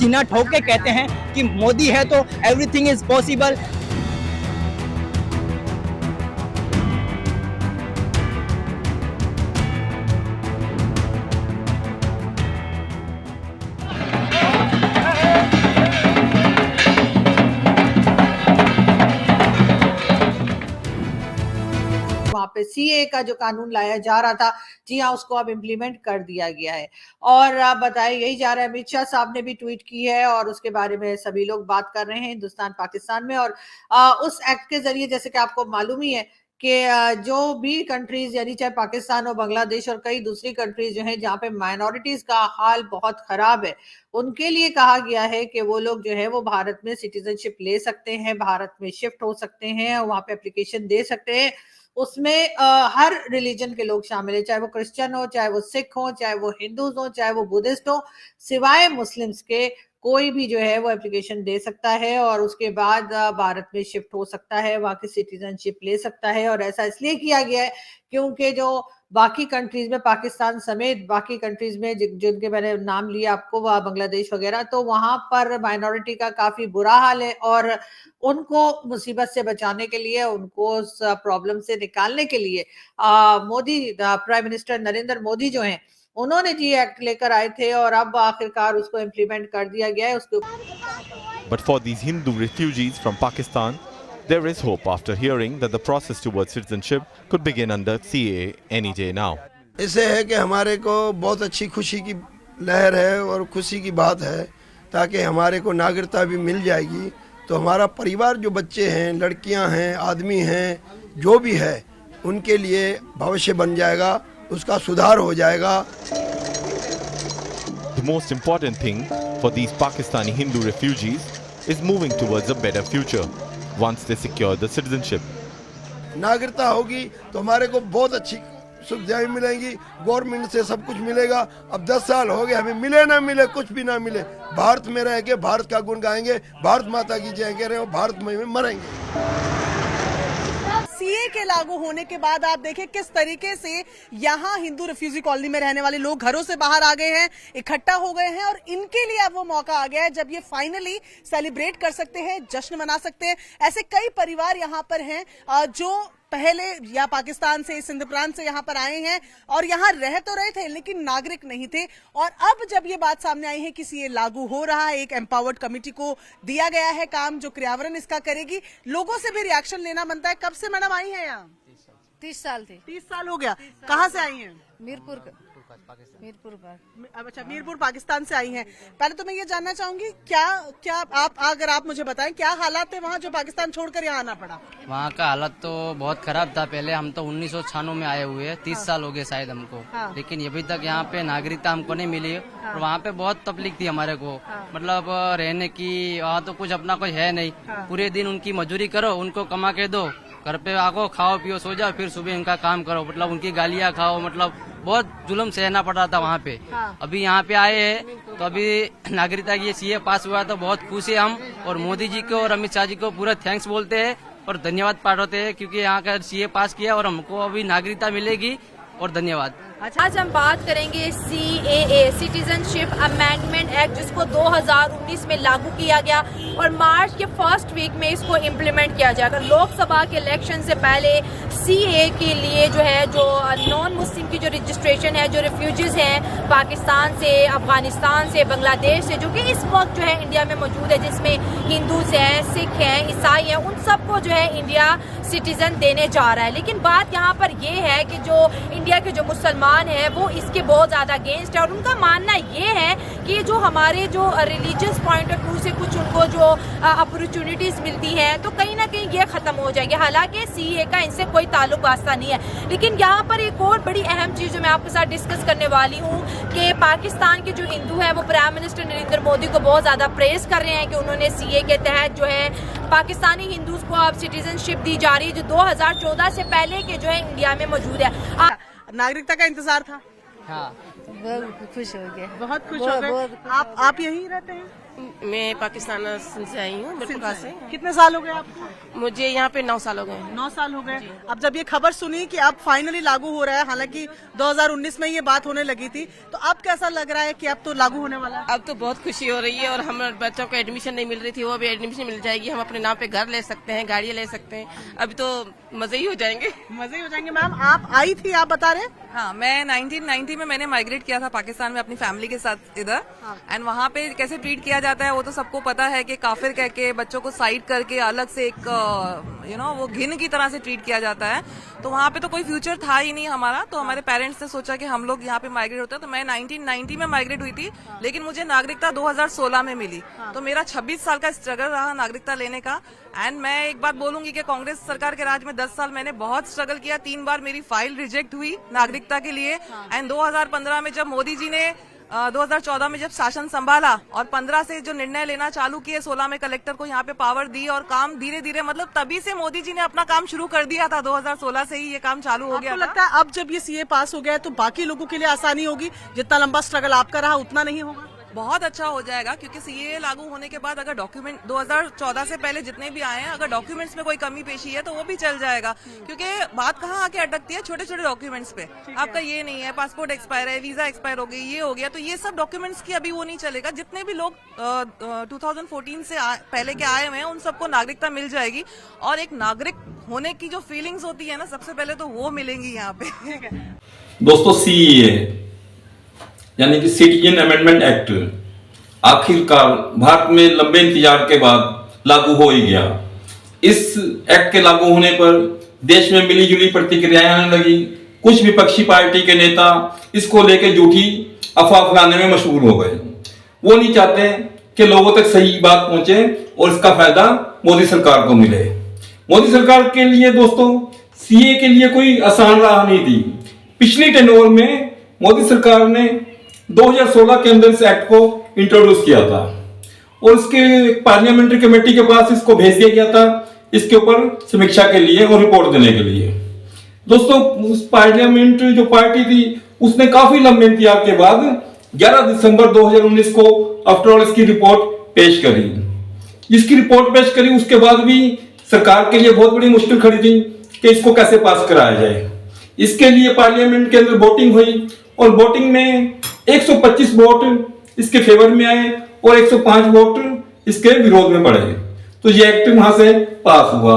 सीना ठोक के कहते हैं कि मोदी है तो एवरीथिंग इज पॉसिबल। वहाँ पे सीए का जो कानून लाया जा रहा था, जी हाँ, उसको अब इम्प्लीमेंट कर दिया गया है। और आप बताइए, यही जा रहा है, अमित शाह साहब ने भी ट्वीट की है और उसके बारे में सभी लोग बात कर रहे हैं हिंदुस्तान पाकिस्तान में। और उस एक्ट के जरिए, जैसे कि आपको मालूम ही है कि जो भी कंट्रीज, यानी चाहे पाकिस्तान हो, बांग्लादेश और कई दूसरी कंट्रीज जो है जहाँ पे माइनॉरिटीज का हाल बहुत खराब है, उनके लिए कहा गया है कि वो लोग जो है वो भारत में सिटीजनशिप ले सकते हैं, भारत में शिफ्ट हो सकते हैं, वहां पे एप्लीकेशन दे सकते हैं। उसमें हर रिलीजन के लोग शामिल है, चाहे वो क्रिश्चियन हो, चाहे वो सिख हो, चाहे वो हिंदूज हो, चाहे वो बुद्धिस्ट हो, सिवाय मुस्लिम्स के कोई भी जो है वो एप्लीकेशन दे सकता है और उसके बाद भारत में शिफ्ट हो सकता है, वहां की सिटीजनशिप ले सकता है। और ऐसा इसलिए किया गया है क्योंकि जो बाकी कंट्रीज में, पाकिस्तान समेत बाकी कंट्रीज में जिनके मैंने नाम लिया आपको, बांग्लादेश वगैरह, तो वहां पर माइनॉरिटी का काफी बुरा हाल है और उनको मुसीबत से बचाने के लिए, उनको उस प्रॉब्लम से निकालने के लिए मोदी, प्राइम मिनिस्टर नरेंद्र मोदी जो हैं, उन्होंने जी एक्ट लेकर आए थे और अब आखिरकार उसको इम्प्लीमेंट कर दिया गया है। उसके But for these Hindu refugees from Pakistan, there is hope after hearing that the process towards citizenship could begin under CAA any day now. इससे है कि हमारे को बहुत अच्छी खुशी की लहर है और खुशी की बात है, ताकि हमारे को नागरिकता भी मिल जाएगी तो हमारा परिवार, जो बच्चे हैं, लड़कियां हैं, आदमी हैं, जो भी है, उनके लिए भविष्य बन जाएगा, उसका सुधार हो जाएगा। The most important thing for these Pakistani Hindu refugees is moving towards a better future once they secure the citizenship. नागरिकता होगी तो हमारे को बहुत अच्छी सुविधाएं मिलेंगी, गवर्नमेंट से सब कुछ मिलेगा। अब 10 साल हो गए, हमें मिले ना मिले, कुछ भी ना मिले, भारत में रह के भारत का गुण गाएंगे, भारत माता की जय कह रहे हो, भारत में मरेंगे। सीए के लागू होने के बाद आप देखें किस तरीके से यहाँ हिंदू रिफ्यूजी कॉलोनी में रहने वाले लोग घरों से बाहर आ गए हैं, इकट्ठा हो गए हैं और इनके लिए अब वो मौका आ गया है जब ये फाइनली सेलिब्रेट कर सकते हैं, जश्न मना सकते हैं। ऐसे कई परिवार यहाँ पर हैं जो पहले या पाकिस्तान से, सिंध प्रांत से यहाँ पर आए हैं और यहाँ रह तो रहे थे लेकिन नागरिक नहीं थे। और अब जब ये बात सामने आई है कि सीए लागू हो रहा है, एक एम्पावर्ड कमेटी को दिया गया है काम जो क्रियान्वयन इसका करेगी, लोगों से भी रिएक्शन लेना बनता है। कब से मैडम आई हैं यहाँ? 30 साल थे। 30 साल हो गया। कहाँ से आई हैं? मीरपुर अच्छा, मीरपुर पाकिस्तान से आई हैं। पहले तो मैं ये जानना चाहूंगी, क्या अगर आप मुझे बताएं क्या हालात थे वहाँ जो पाकिस्तान छोड़कर यहाँ आना पड़ा? वहाँ का हालत तो बहुत खराब था। पहले हम तो 1996 में आए हुए हैं, 30 साल हो गए शायद हमको। लेकिन अभी तक यहाँ पे नागरिकता हमको नहीं मिली और वहाँ पे बहुत तकलीफ थी हमारे को। मतलब रहने की, वहाँ तो कुछ अपना कुछ है नहीं। पूरे दिन उनकी मजदूरी करो, उनको कमा के दो, घर पे आको, खाओ पियो, सो जाओ, फिर सुबह उनका काम करो। मतलब उनकी गालियाँ खाओ, मतलब बहुत जुल्म सहना पड़ रहा था वहाँ पे। अभी यहाँ पे आए हैं तो अभी नागरिकता की सीए पास हुआ तो बहुत खुश है हम, और मोदी जी को और अमित शाह जी को पूरा थैंक्स बोलते हैं और धन्यवाद पाठते हैं क्योंकि यहाँ का सीए पास किया और हमको अभी नागरिकता मिलेगी, और धन्यवाद। आज हम बात करेंगे CAA, सिटीजनशिप अमेंडमेंट एक्ट, जिसको 2019 में लागू किया गया और मार्च के फर्स्ट वीक में इसको इम्प्लीमेंट किया जाएगा। लोकसभा के इलेक्शन से पहले CAA के लिए जो है, जो नॉन मुस्लिम की जो रजिस्ट्रेशन है, जो रिफ्यूजीज हैं पाकिस्तान से, अफगानिस्तान से, बांग्लादेश से, जो कि इस वक्त जो है इंडिया में मौजूद है, जिसमें हिंदूज हैं, सिख हैं, ईसाई हैं, उन सबको जो है इंडिया सिटीजन देने जा रहा है। लेकिन बात यहाँ पर यह है कि जो इंडिया के जो मुसलमान है वो इसके बहुत ज्यादा अगेंस्ट है और उनका मानना ये है कि जो हमारे जो रिलीजियस पॉइंट ऑफ व्यू से कुछ उनको जो अपॉर्चुनिटीज मिलती है तो कहीं ना कहीं ये खत्म हो जाएगी। हालांकि सीए का इनसे कोई ताल्लुक वास्ता नहीं है। लेकिन यहाँ पर एक और बड़ी अहम चीज जो मैं आपके साथ डिस्कस करने वाली हूँ कि पाकिस्तान के जो हिंदू है वो प्राइम मिनिस्टर नरेंद्र मोदी को बहुत ज्यादा प्रेज कर रहे हैं कि उन्होंने सीए के तहत जो है पाकिस्तानी हिंदूज को अब सिटीजनशिप दी जा रही है, जो 2014 से पहले के जो है इंडिया में मौजूद है। नागरिकता का इंतजार था? हाँ, बहुत खुश हो गए, बहुत खुश हो गए। आप यहीं रहते हैं? मैं पाकिस्तान से आई हूँ, बटुका से। कितने साल हो गए आपको? मुझे यहाँ पे 9 साल हो गए हैं। 9 साल हो गए। अब जब ये खबर सुनी कि अब फाइनली लागू हो रहा है, हालांकि 2019 में ये बात होने लगी थी, तो अब कैसा लग रहा है कि अब तो लागू होने वाला है? अब तो बहुत खुशी हो रही है, और हम बच्चों को एडमिशन नहीं मिल रही थी, वो भी एडमिशन मिल जाएगी। हम अपने नाम पे घर ले सकते हैं, गाड़ियाँ ले सकते हैं। अभी तो मजे ही हो जाएंगे। मजे ही हो जाएंगे। मैम आप आई थी, आप बता रहे? हाँ, मैं 1990 में मैंने माइग्रेट किया था पाकिस्तान में अपनी फैमिली के साथ इधर। एंड वहाँ पे कैसे ट्रीट किया जाता है वो तो सबको पता है कि काफिर कह के बच्चों को साइड करके अलग से एक वो घिन की तरह से ट्रीट किया जाता है। तो वहाँ पे तो कोई फ्यूचर था ही नहीं हमारा। तो हमारे पेरेंट्स ने सोचा कि हम लोग यहाँ पे माइग्रेट होते हैं। तो मैं 1990 में माइग्रेट हुई थी, लेकिन मुझे नागरिकता 2016 में मिली। तो मेरा 26 साल का स्ट्रगल रहा नागरिकता लेने का। एंड मैं एक बात बोलूंगी कि कांग्रेस सरकार के राज में 10 साल मैंने बहुत स्ट्रगल किया। 3 बार मेरी फाइल रिजेक्ट हुई नागरिकता के लिए। एंड 2015 में जब मोदी जी ने 2014 में जब शासन संभाला और 15 से जो निर्णय लेना चालू किए, 16 में कलेक्टर को यहाँ पे पावर दी और काम धीरे धीरे, मतलब तभी से मोदी जी ने अपना काम शुरू कर दिया था। 2016 से ही ये काम चालू हो गया। आपको लगता है अब जब ये सीए पास हो गया है तो बाकी लोगों के लिए आसानी होगी? जितना लंबा स्ट्रगल आपका रहा उतना नहीं होगा? बहुत अच्छा हो जाएगा, क्योंकि सीए लागू होने के बाद अगर डॉक्यूमेंट 2014 से पहले जितने भी आए हैं, अगर डॉक्यूमेंट्स में कोई कमी पेशी है तो वो भी चल जाएगा। क्योंकि बात कहाँ आके अटकती है, छोटे छोटे डॉक्यूमेंट्स पे। आपका ये नहीं है, पासपोर्ट एक्सपायर है, वीजा एक्सपायर हो गई, ये हो गया, तो ये सब डॉक्यूमेंट्स की अभी वो नहीं चलेगा। जितने भी लोग 2014 से पहले के आए हुए हैं उन सबको नागरिकता मिल जाएगी। और एक नागरिक होने की जो फीलिंग्स होती है ना, सबसे पहले तो वो मिलेंगी यहाँ पे। दोस्तों, सीए यानी कि सिटीजन अमेंडमेंट एक्ट आखिरकार भारत में लंबे इंतजार के बाद लागू हो ही गया। इस एक्ट के लागू होने पर देश में मिलीजुली प्रतिक्रियाएं आने लगी। कुछ विपक्षी पार्टी के नेता इसको लेकर झूठी अफवाह फैलाने में मशहूर हो गए। वो नहीं चाहते कि लोगों तक सही बात पहुंचे और इसका फायदा मोदी सरकार को मिले। मोदी सरकार के लिए दोस्तों सीए के लिए कोई आसान राह नहीं थी। पिछली टेन्योर में मोदी सरकार ने 2016 के अंदर इस एक्ट को इंट्रोड्यूस किया था और इसके पार्लियामेंट्री कमेटी के पास इसको भेज दिया गया था इसके ऊपर समीक्षा के लिए और रिपोर्ट देने के लिए। दोस्तों, उस पार्लियामेंट जो पार्टी थी उसने काफी लंबे इंतजार के बाद 11 दिसंबर 2019 को आफ्टर ऑल इसकी रिपोर्ट पेश करी। इसकी रिपोर्ट पेश करी उसके बाद भी सरकार के लिए बहुत बड़ी मुश्किल खड़ी थी कि इसको कैसे पास कराया जाए। इसके लिए पार्लियामेंट के अंदर वोटिंग हुई और वोटिंग में 125 वोट इसके फेवर में आए और 105 वोट इसके विरोध में पड़े। तो ये एक्ट वहां से पास हुआ।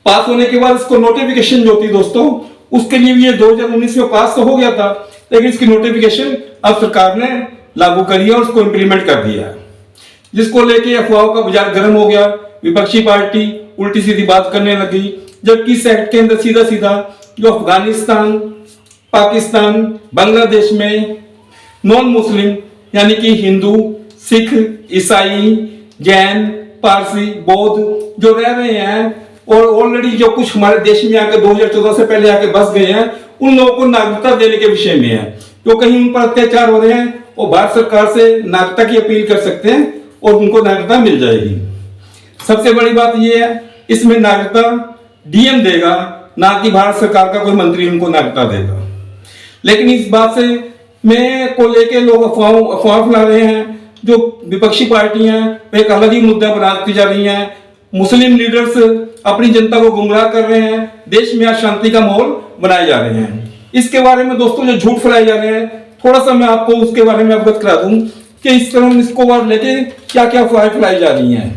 पास होने के बाद इसको नोटिफिकेशन जो थी दोस्तों, उसके लिए भी ये 2019 में पास तो हो गया था, लेकिन इसकी नोटिफिकेशन अब सरकार ने लागू करी है और उसको इम्प्लीमेंट कर दिया है, जिसको लेके अफवाहों का बाजार गर्म हो गया। विपक्षी पार्टी उल्टी सीधी बात करने लगी, जबकि इस एक्ट के अंदर सीधा सीधा जो अफगानिस्तान, पाकिस्तान, बांग्लादेश में नॉन मुस्लिम यानी कि हिंदू, सिख, ईसाई, जैन, पारसी, बौद्ध जो रह रहे हैं और ऑलरेडी जो कुछ हमारे देश में आकर 2014 से पहले आके बस गए हैं, उन लोगों को नागरिकता देने के विषय में है। जो कहीं उन पर अत्याचार हो रहे हैं वो भारत सरकार से नागरिकता की अपील कर सकते हैं और उनको नागरिकता मिल जाएगी। सबसे बड़ी बात यह है, इसमें नागरिकता डीएम देगा, ना कि भारत सरकार का कोई मंत्री उनको नागरिकता देगा। लेकिन इस बात से में को लेके लोग अफवाह फैला रहे हैं। जो विपक्षी पार्टियां एक अलग ही मुद्दा बनाती जा रही हैं। मुस्लिम लीडर्स अपनी जनता को गुमराह कर रहे हैं, देश में अशांति का माहौल बनाए जा रहे हैं। इसके बारे में दोस्तों जो झूठ फैलाए जा रहे हैं, थोड़ा सा मैं आपको उसके बारे में अवगत करा दूं कि इस तरह इसको लेके क्या क्या अफवाहें फैलाई जा रही हैं।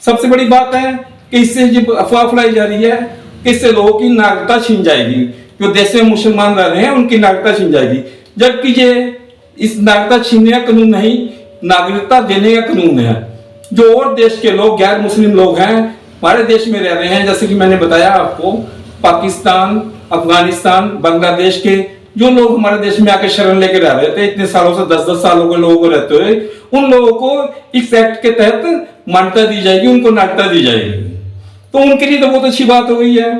सबसे बड़ी बात है कि इससे जो अफवाह फैलाई जा रही है कि इससे लोगों की नागरिकता छीन जाएगी। जो देश में मुसलमान रह रहे हैं उनकी नागरिकता छीन जाएगी, जबकि ये इस नागरिकता छीनने का कानून नहीं, नागरिकता देने का कानून है। जो और देश के लोग, गैर मुस्लिम लोग हैं, हमारे देश में रह रहे हैं, जैसे कि मैंने बताया आपको, पाकिस्तान, अफगानिस्तान, बांग्लादेश के जो लोग हमारे देश में आके शरण लेके रह रहे थे इतने सालों से, 10-10 सालों के लोगों को रहते हुए, उन लोगों को इस एक्ट के तहत मान्यता दी जाएगी, उनको नागरिकता दी जाएगी। तो उनके लिए तो बहुत अच्छी बात हो गई है।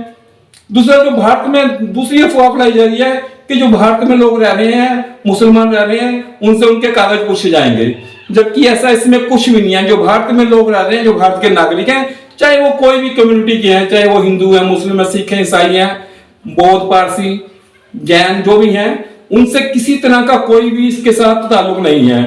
दूसरा, जो भारत में दूसरी अफवाह फैलाई जा रही है कि जो भारत में लोग रह रहे हैं, मुसलमान रह रहे हैं, उनसे उनके कागज पूछे जाएंगे, जबकि ऐसा इसमें कुछ भी नहीं है। जो भारत में लोग रह रहे हैं, जो भारत के नागरिक हैं, चाहे वो कोई भी कम्युनिटी के हैं, चाहे वो हिंदू है, मुस्लिम है, सिख है, ईसाई है, बौद्ध, पारसी, जैन जो भी हैं, उनसे किसी तरह का कोई भी इसके साथ ताल्लुक नहीं है।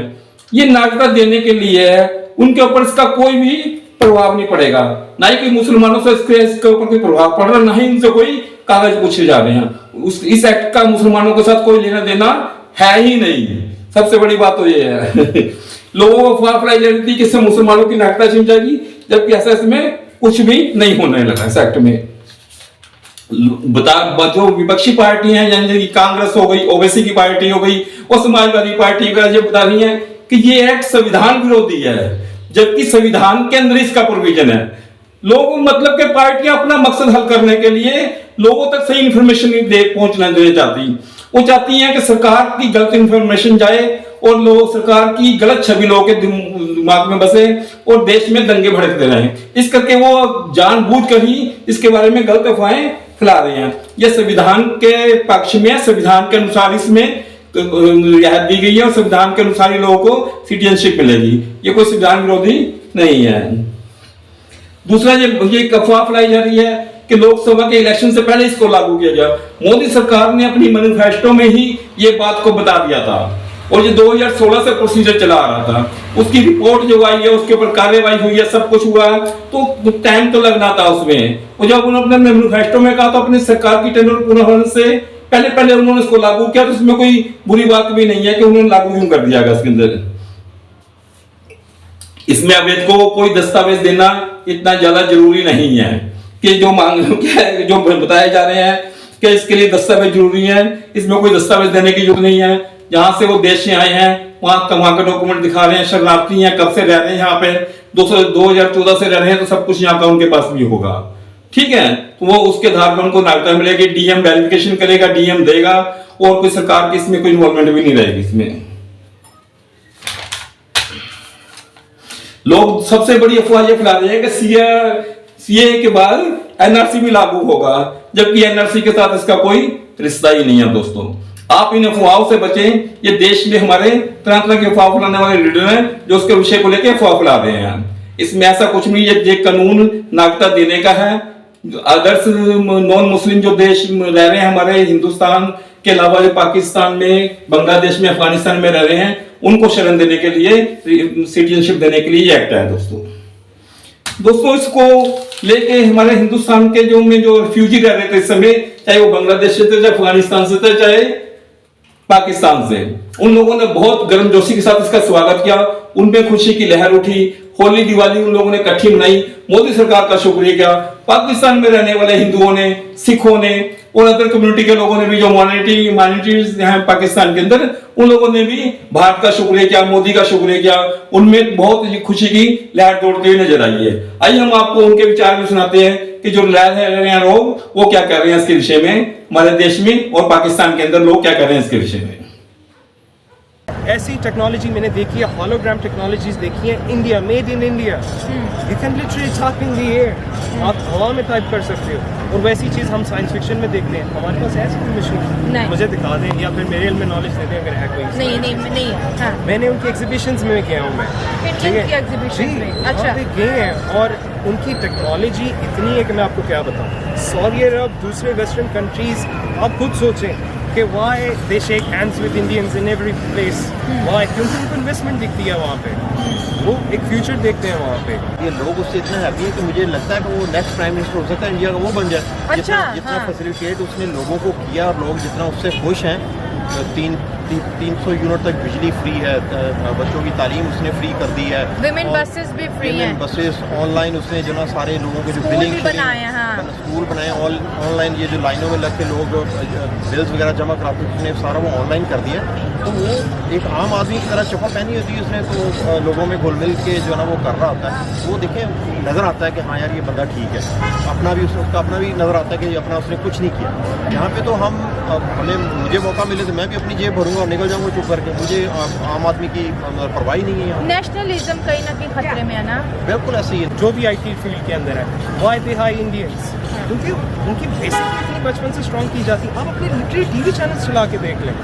ये नागरिकता देने के लिए है, उनके ऊपर इसका कोई भी प्रभाव नहीं पड़ेगा, ना ही कोई मुसलमानों से इसके ऊपर कोई प्रभाव पड़ रहा, ना ही उनसे कोई कागज पूछे जा रहे हैं। इस एक्ट का मुसलमानों के साथ कोई लेना देना है ही नहीं। सबसे बड़ी बात तो ये है लोगों को अफवाह फैलाई जा रही थी कि इससे मुसलमानों की नागरिकता छिन जाएगी, जबकि ऐसा इसमें कुछ भी नहीं होने लगा इस एक्ट में। जो विपक्षी पार्टी हैं, यानी कांग्रेस हो गई, ओबीसी की पार्टी हो गई और समाजवादी पार्टी वगैरह, ये बता रही है कि ये एक्ट संविधान विरोधी है, जबकि संविधान के अंदर इसका प्रोविजन है। लोग मतलब के पार्टियां अपना मकसद हल करने के लिए लोगों तक सही इंफॉर्मेशन नहीं पहुंचना नहीं चाहती। वो चाहती हैं कि सरकार की गलत इंफॉर्मेशन जाए और लोग सरकार की गलत छवि लोगों के दिमाग में बसे और देश में दंगे भड़कते रहें। इस करके वो जानबूझकर ही इसके बारे में गलत अफवाहें फैला रहे हैं। यह संविधान के पक्ष में, संविधान के अनुसार इसमें रियायत दी गई है और संविधान के अनुसार ही लोगों को सिटीजनशिप मिलेगी। ये कोई संविधान विरोधी नहीं है। दूसरा, ये अफवाह फैलाई जा रही है कि लोकसभा के इलेक्शन से पहले इसको लागू किया गया। मोदी सरकार ने अपनी मैनिफेस्टो में ही ये बात को बता दिया था और ये 2016 से प्रोसीजर चला आ रहा था। उसकी रिपोर्ट जो आई है, उसके ऊपर कार्यवाही हुई है, सब कुछ हुआ है, तो टाइम तो लगना था उसमें। और जब उन्होंने अपने मैनिफेस्टो में कहा तो अपनी सरकार की टेन्योर पूरा होने से पहले उन्होंने इसको लागू किया, तो उसमें कोई बुरी बात भी नहीं है कि उन्होंने लागू क्यों कर दिया इसके अंदर। इसमें अवैध को कोई दस्तावेज देना इतना ज्यादा जरूरी नहीं है कि जो जो बताए जा रहे हैं कि इसके लिए दस्तावेज जरूरी है। इसमें कोई दस्तावेज देने की जरूरत नहीं है। जहां से वो देश से आए हैं वहां के डॉक्यूमेंट दिखा रहे हैं, शरणार्थी हैं, कब से रह रहे हैं यहाँ पे, 2014 से रह रहे हैं, तो सब कुछ यहाँ का उनके पास भी होगा। ठीक है, तो वो उसके आधार पर उनको नागरिकता मिलेगी। डीएम वेरिफिकेशन करेगा, डीएम देगा और कोई सरकार की इसमें कोई इन्वॉल्वमेंट भी नहीं रहेगी। इसमें लोग सबसे बड़ी अफवाह ये फैला रहे हैं कि सीए के बाद एनआरसी भी लागू होगा, जबकि एनआरसी के साथ इसका कोई रिश्ता ही नहीं है। दोस्तों, आप इन अफवाहों से बचें। ये देश में हमारे तरह तरह के अफवाह फैलाने वाले लीडर हैं जो उसके विषय को लेकर अफवाह फैला रहे हैं। इसमें ऐसा कुछ नहीं है। ये कानून नागरिकता देने का है। अदर्स नॉन मुस्लिम जो देश रह रहे हैं हमारे हिंदुस्तान के अलावा, जो पाकिस्तान में, बांग्लादेश में, अफगानिस्तान में रह रहे हैं, उनको शरण देने के लिए, सिटीजनशिप देने के लिए ये एक्ट है। दोस्तों इसको लेके हमारे हिंदुस्तान के जो रिफ्यूजी रह रहे थे इस समय, चाहे वो बांग्लादेश से थे, चाहे अफगानिस्तान से थे, चाहे पाकिस्तान से, उन लोगों ने बहुत गर्मजोशी के साथ इसका स्वागत किया। उनमें खुशी की लहर उठी। होली दिवाली उन लोगों ने इकट्ठी मनाई, मोदी सरकार का शुक्रिया किया। पाकिस्तान में रहने वाले हिंदुओं ने, सिखों ने और अदर कम्युनिटी के लोगों ने भी, जो माइनॉरिटीज हैं पाकिस्तान के अंदर, उन लोगों ने भी भारत का शुक्रिया किया, मोदी का शुक्रिया किया। उनमें बहुत खुशी की लहर दौड़ती हुई नजर आई है। आइए हम आपको उनके विचार भी सुनाते हैं कि जो लहर रहे हैं लोग, वो क्या कर रहे हैं इसके विषय में, हमारे देश में और पाकिस्तान के अंदर लोग क्या कर रहे हैं इसके विषय में। ऐसी टेक्नोलॉजी मैंने देखी है, होलोग्राम टेक्नोलॉजीज देखी है India, made in India. You can literally talk in the air, आप हवा में टाइप कर सकते हो। और वैसी चीज़ हम साइंस फिक्शन में देखते हैं। हमारे पास ऐसी कोई मशीन, मुझे दिखा दें या फिर मेरे में नॉलेज दे दें अगर है कोई। नहीं हाँ। मैंने उनकी एग्जीबिशंस में गया हूँ मैं, ठीक है, अच्छा गए हैं और उनकी टेक्नोलॉजी इतनी है कि मैं आपको क्या बताऊँ। सऊदी अरब, दूसरे वेस्टर्न कंट्रीज, आप खुद सोचें कि why they shake hands with Indians in every place, why? क्योंकि उनको इन्वेस्टमेंट दिखती है वहाँ पे, वो एक फ्यूचर देखते हैं वहाँ पे। ये लोग उससे इतना हैप्पी है कि मुझे लगता है कि वो नेक्स्ट प्राइम मिनिस्टर हो सकता है इंडिया का, वो बन जाए। अच्छा, जितना फैसिलिटेट उसने लोगों को किया और लोग जितना उससे खुश हैं। 300 यूनिट तक बिजली फ्री है, बच्चों की तालीम उसने फ्री कर दी है, विमेन बसेस भी फ्री हैं, बसेस ऑनलाइन उसने जो ना सारे लोगों के जो बिलिंग बनाए हैं, हाँ। स्कूल बनाए ऑनलाइन, ये जो लाइनों में लग के लोग बिल्स वगैरह जमा कराते हैं उसने सारा वो ऑनलाइन कर दिया। तो वो एक आम आदमी की तरह चप्पल पहनी होती है उसने, तो लोगों में घुल मिल के जो ना वो कर रहा होता है। वो देखें नज़र आता है कि हाँ यार ये बंदा ठीक है, अपना भी उसका अपना भी नज़र आता है कि अपना उसने कुछ नहीं किया। यहाँ पे तो हम भले मुझे मौका मिले तो मैं भी अपनी जेब भरूंगा और निकल जाऊंगा चुप करके, मुझे आम आदमी की परवाही नहीं है। नेशनलिज्म कहीं ना कहीं खतरे में है ना। बिल्कुल ऐसे ही है। जो भी IT फील्ड के अंदर है, व्हाई दे हाई इंडियंस, क्योंकि उनकी बेसिक इतनी बचपन से स्ट्रॉन्ग की जाती है। आप अपने लिटरली टीवी चैनल्स चला के देख लें,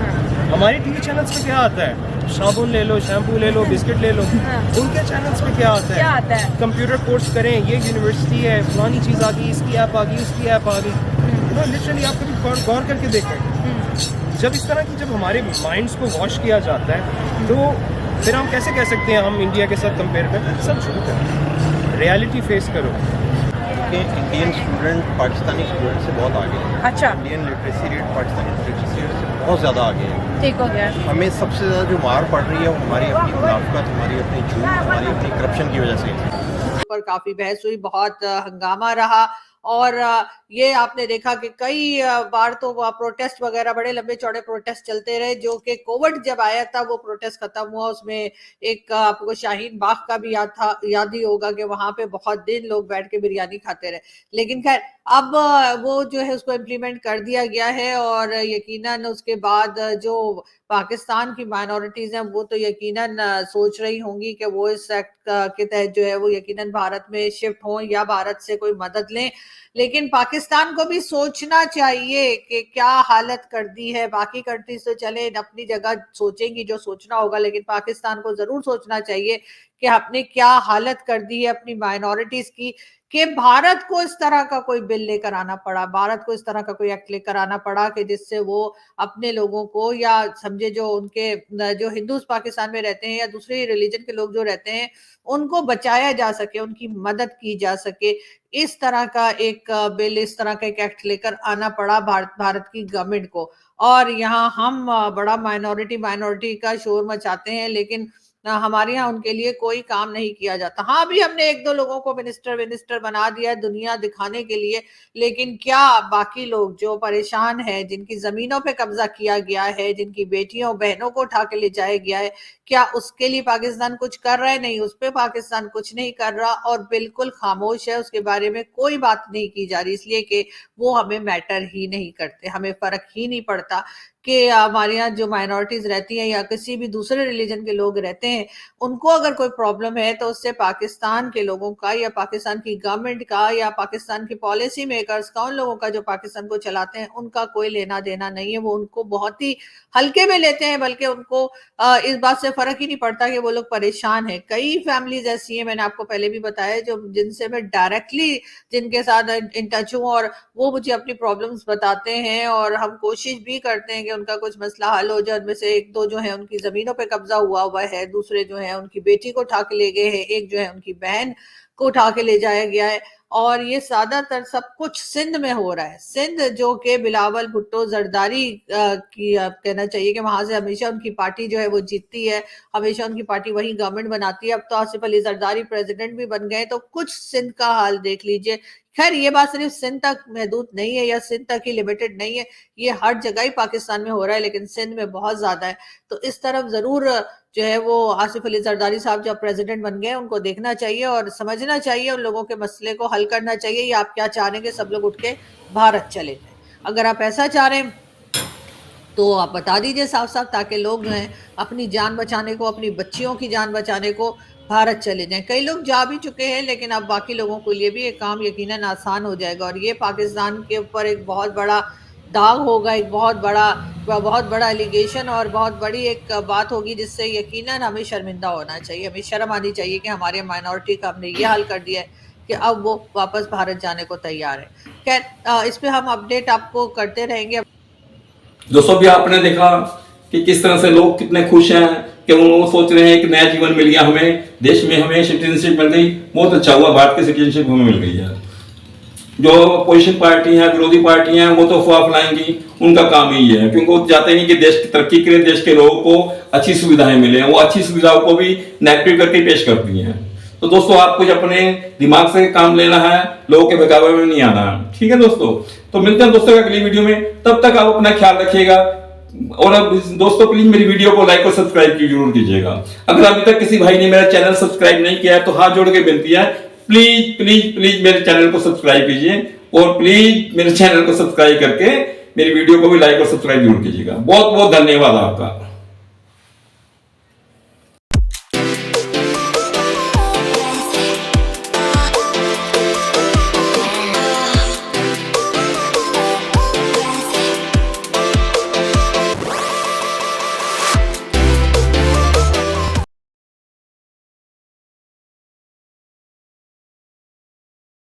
हमारे टीवी चैनल्स पे क्या आता है, साबुन ले लो, शैम्पू ले लो, बिस्किट ले लो। उनके चैनल्स पे क्या आता है, कंप्यूटर कोर्स करें, ये यूनिवर्सिटी है, फलानी चीज़ आ गई, इसकी ऐप आ गई, उसकी ऐप आ गई। लिटरली आप कभी गौर करके देखें, जब इस तरह की जब हमारे माइंड्स को वॉश किया जाता है तो फिर हम कैसे कह सकते हैं हम इंडिया के साथ कंपेयर करें? सब झूठ है, रियलिटी फेस करो। इंडियन स्टूडेंट पाकिस्तानी स्टूडेंट से बहुत आगे है। अच्छा, Indian literacy rate Pakistani literacy rate से बहुत ज़्यादा आगे है। ठीक हो गया। हमें सबसे ज़्यादा जो मार पड़ रही है वो हमारी अपनी मुनाफिकत, हमारी अपनी झूठ, हमारी अपनी करप्शन की वजह से। पर काफी बहस हुई, बहुत हंगामा रहा और ये आपने देखा कि कई बार तो प्रोटेस्ट वगैरह, बड़े लंबे चौड़े प्रोटेस्ट चलते रहे, जो कि कोविड जब आया था वो प्रोटेस्ट खत्म हुआ। उसमें एक आपको शाहीन बाग का भी याद ही होगा कि वहां पे बहुत दिन लोग बैठ के बिरयानी खाते रहे। लेकिन खैर अब वो जो है उसको इम्प्लीमेंट कर दिया गया है और यकीनन उसके बाद जो पाकिस्तान की माइनॉरिटीज हैं वो तो यकीनन सोच रही होंगी कि वो इस एक्ट के तहत जो है वो यकीनन भारत में शिफ्ट हों या भारत से कोई मदद लें। लेकिन पाकिस्तान को भी सोचना चाहिए कि क्या हालत कर दी है। बाकी कंट्रीज तो चले अपनी जगह सोचेंगी जो सोचना होगा, लेकिन पाकिस्तान को जरूर सोचना चाहिए कि आपने क्या हालत कर दी है अपनी माइनॉरिटीज की, कि भारत को इस तरह का कोई बिल लेकर आना पड़ा, भारत को इस तरह का कोई एक्ट लेकर आना पड़ा कि जिससे वो अपने लोगों को, या समझे जो उनके जो हिंदू पाकिस्तान में रहते हैं या दूसरे रिलीजन के लोग जो रहते हैं, उनको बचाया जा सके, उनकी मदद की जा सके। इस तरह का एक बिल, इस तरह का एक एक्ट लेकर आना पड़ा भारत की गवर्नमेंट को। और यहाँ हम बड़ा माइनॉरिटी का शोर मचाते हैं, लेकिन हमारे यहाँ उनके लिए कोई काम नहीं किया जाता। हाँ, अभी हमने एक दो लोगों को मिनिस्टर बना दिया है दुनिया दिखाने के लिए, लेकिन क्या बाकी लोग जो परेशान हैं, जिनकी जमीनों पे कब्जा किया गया है, जिनकी बेटियों बहनों को उठा के ले जाया गया है, क्या उसके लिए पाकिस्तान कुछ कर रहा है? नहीं, उस पर पाकिस्तान कुछ नहीं कर रहा और बिल्कुल खामोश है, उसके बारे में कोई बात नहीं की जा रही, इसलिए कि वो हमें मैटर ही नहीं करते, हमें फर्क ही नहीं पड़ता कि हमारे यहाँ जो माइनॉरिटीज रहती हैं या किसी भी दूसरे रिलीजन के लोग रहते हैं, उनको अगर कोई प्रॉब्लम है तो उससे पाकिस्तान के लोगों का या पाकिस्तान की गवर्नमेंट का या पाकिस्तान की पॉलिसी मेकर्स का, उन लोगों का जो पाकिस्तान को चलाते हैं, उनका कोई लेना देना नहीं है। वो उनको बहुत ही हल्के में लेते हैं, बल्कि उनको इस बात से फर्क ही नहीं पड़ता कि वो लोग परेशान है। कई फैमिलीज ऐसी हैं, मैंने आपको पहले भी बताया, जो जिनसे मैं डायरेक्टली जिनके साथ इन टच हूँ और वो मुझे अपनी प्रॉब्लम्स बताते हैं और हम कोशिश भी करते हैं कि उनका कुछ मसला हल हो जाए। उनमें से एक दो जो है उनकी जमीनों पे कब्जा हुआ है, दूसरे जो है उनकी बेटी को उठा के ले गए हैं, एक जो है उनकी बहन को उठा के ले जाया गया है। और ये ज्यादातर सब कुछ सिंध में हो रहा है। सिंध जो कि बिलावल भुट्टो जरदारी की कहना चाहिए कि वहां से हमेशा उनकी पार्टी जो है वो जीतती है, हमेशा उनकी पार्टी वही गवर्नमेंट बनाती है। अब तो आसिफ अली जरदारी प्रेसिडेंट भी बन गए, तो कुछ सिंध का हाल देख लीजिए। खैर, ये बात सिर्फ सिंध तक महदूद नहीं है या सिंध तक ही लिमिटेड नहीं है, ये हर जगह ही पाकिस्तान में हो रहा है, लेकिन सिंध में बहुत ज्यादा है। तो इस तरफ जरूर जो है वो आसिफ अली जरदारी साहब जब प्रेसिडेंट बन गए, उनको देखना चाहिए और समझना चाहिए, उन लोगों के मसले को हल करना चाहिए। या आप क्या चाह रहे हैं कि सब लोग उठ के भारत चले जाए? अगर आप ऐसा चाह रहे हैं तो आप बता दीजिए साफ साफ, ताकि लोग जो है अपनी जान बचाने को, अपनी बच्चियों की जान बचाने को भारत चले जाएं। कई लोग जा भी चुके हैं, लेकिन अब बाकी लोगों के लिए भी ये काम यकीनन आसान हो जाएगा और ये पाकिस्तान के ऊपर एक बहुत बड़ा दाग होगा, एक बहुत बड़ा एलिगेशन और बहुत बड़ी एक बात होगी, जिससे यकीनन हमें शर्मिंदा होना चाहिए, हमें शर्म आनी चाहिए कि हमारे माइनॉरिटी का हमने ये हाल कर दिया है कि अब वो वापस भारत जाने को तैयार है। खैर, इस पे हम अपडेट आपको करते रहेंगे। दोस्तों, भी आपने देखा कि किस तरह से लोग कितने खुश हैं कि वो सोच रहे हैं कि नया जीवन मिल गया हमें, देश में हमें सिटीजनशिप मिल गई, बहुत अच्छा हुआ, भारत की सिटीजनशिप हमें मिल गई है। जो अपोजिशन पार्टी है, विरोधी पार्टी हैं, वो तो अफवाह फैलाएंगी, उनका काम ही है, क्योंकि वो चाहते हैं कि देश की तरक्की के लिए देश के लोगों को अच्छी सुविधाएं मिले, वो अच्छी सुविधाओं को भी नेगेटिव करके पेश करती हैं। तो दोस्तों, आपको अपने दिमाग से काम लेना है, लोगों के बहकावे में नहीं आना है, ठीक है दोस्तों। तो मिलते हैं दोस्तों अगली वीडियो में, तब तक आप अपना ख्याल रखिएगा और अब दोस्तों प्लीज मेरी वीडियो को लाइक और सब्सक्राइब जरूर कीजिएगा। अगर अभी तक किसी भाई ने मेरा चैनल सब्सक्राइब नहीं किया है तो हाथ जोड़ के विनती है, प्लीज प्लीज प्लीज मेरे चैनल को सब्सक्राइब कीजिए और प्लीज मेरे चैनल को सब्सक्राइब करके मेरी वीडियो को भी लाइक और सब्सक्राइब जरूर कीजिएगा। बहुत बहुत धन्यवाद आपका।